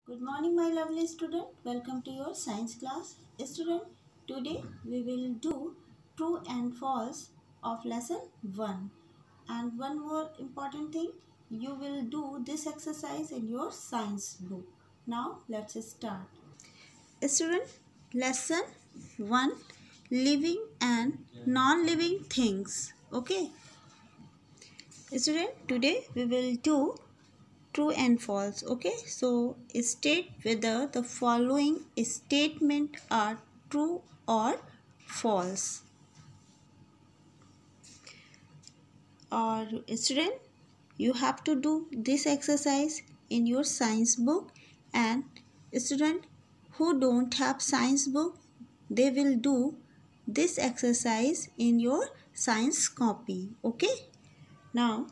Good morning, my lovely student. Welcome to your science class. Student, today we will do true and false of lesson 1. And one more important thing, you will do this exercise in your science book. Now, let's start. Student, lesson 1, living and non-living things. Okay. Student, today we will do true and false. Okay, so state whether the following statement are true or false. Or student, you have to do this exercise in your science book, and student who don't have science book, they will do this exercise in your science copy. Okay, now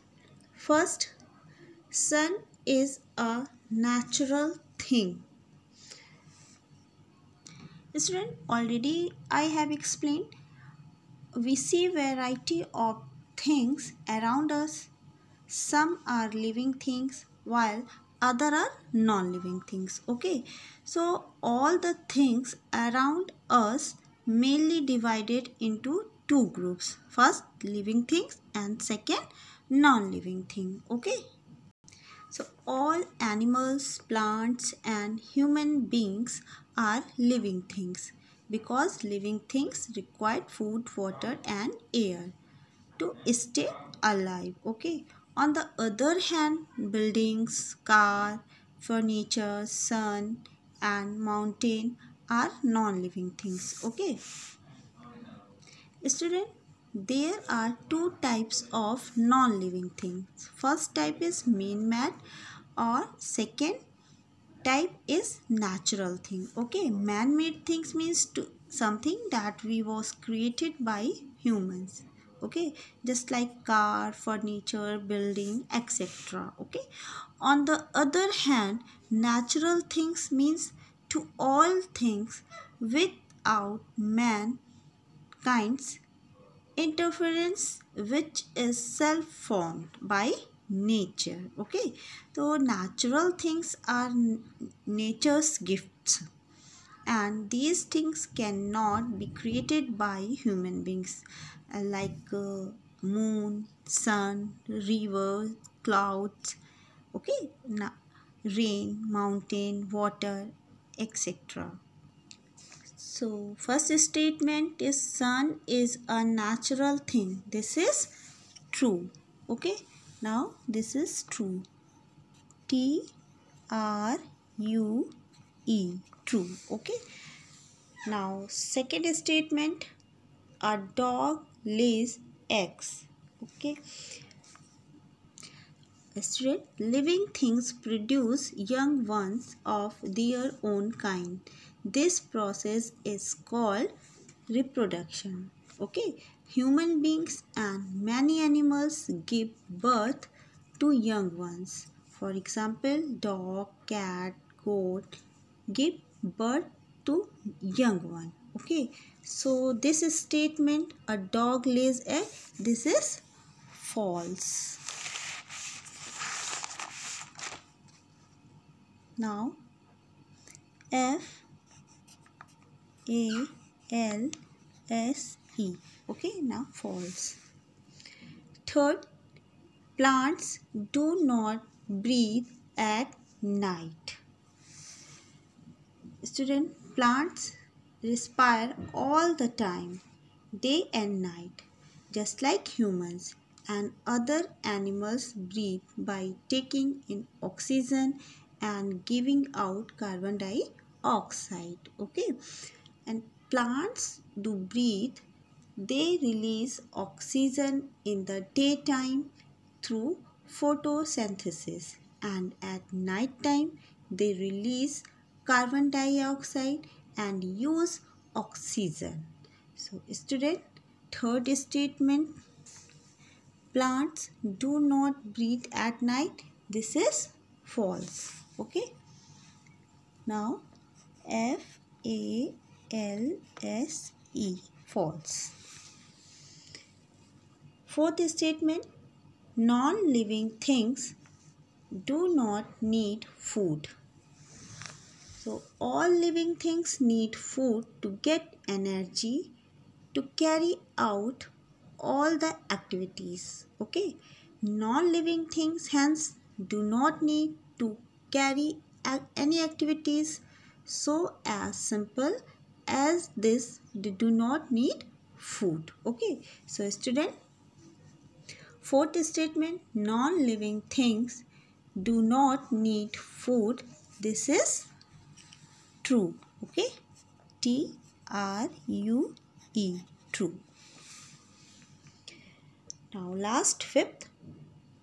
first, sun is a natural thing. Student, already I have explained, we see variety of things around us. Some are living things while other are non-living things. Okay, so all the things around us mainly divided into two groups. First, living things, and second, non-living thing. Okay, so all animals, plants and human beings are living things because living things require food, water and air to stay alive. Okay. On the other hand, buildings, car, furniture, sun and mountain are non-living things. Okay. Student, there are two types of non-living things. First type is man-made, or second type is natural thing. Okay, man-made things means something that we was created by humans. Okay, just like car, furniture, building, etc. Okay, on the other hand, natural things means to all things without mankind's interference, which is self-formed by nature. Okay, so natural things are nature's gifts, and these things cannot be created by human beings, like moon, sun, river, clouds. Okay, rain, mountain, water, etc. So first statement is sun is a natural thing. This is true. Okay. Now this is true. True. True. Okay. Now second statement, a dog lays eggs. Okay. Student, living things produce young ones of their own kind. This process is called reproduction. Okay, human beings and many animals give birth to young ones. For example, dog, cat, goat give birth to young one. Okay, so this statement, a dog lays egg, this is false. Now false. Okay, now false. Third, plants do not breathe at night. Student, plants respire all the time, day and night, just like humans, and other animals breathe by taking in oxygen and giving out carbon dioxide. Okay, and plants do breathe, they release oxygen in the daytime through photosynthesis, and at night time they release carbon dioxide and use oxygen. So student, third statement, plants do not breathe at night, this is false. Okay, now false, false. Fourth statement, non-living things do not need food. So all living things need food to get energy to carry out all the activities. Okay, non-living things hence do not need to carry any activities. So as simple as this, they do not need food. Okay, so student, fourth statement, non-living things do not need food. This is true. Okay, TRUE, true. Now last, fifth,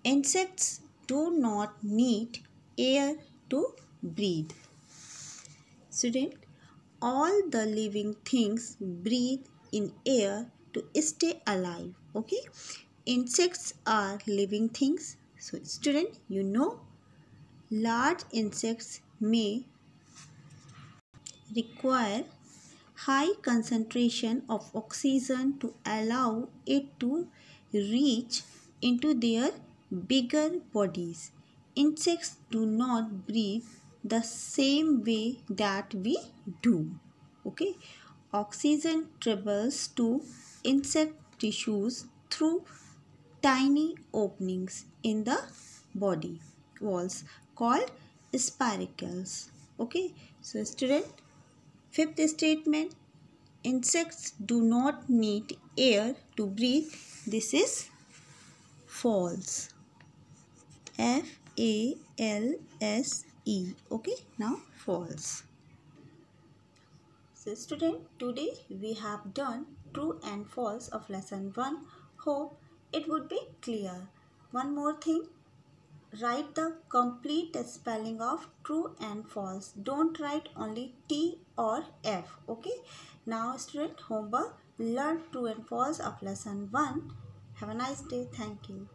insects do not need air to breathe. Student, all the living things breathe in air to stay alive. Okay, insects are living things. So student, you know, large insects may require high concentration of oxygen to allow it to reach into their bigger bodies. Insects do not breathe the same way that we do. Okay, oxygen travels to insect tissues through tiny openings in the body walls called spiracles. Okay, so student, fifth statement, insects do not need air to breathe. This is false. FALSE. Okay, now false. So student, today we have done true and false of lesson 1. Hope it would be clear. One more thing, write the complete spelling of true and false. Don't write only T or F. Okay. Now student, homework, learn true and false of lesson 1. Have a nice day. Thank you.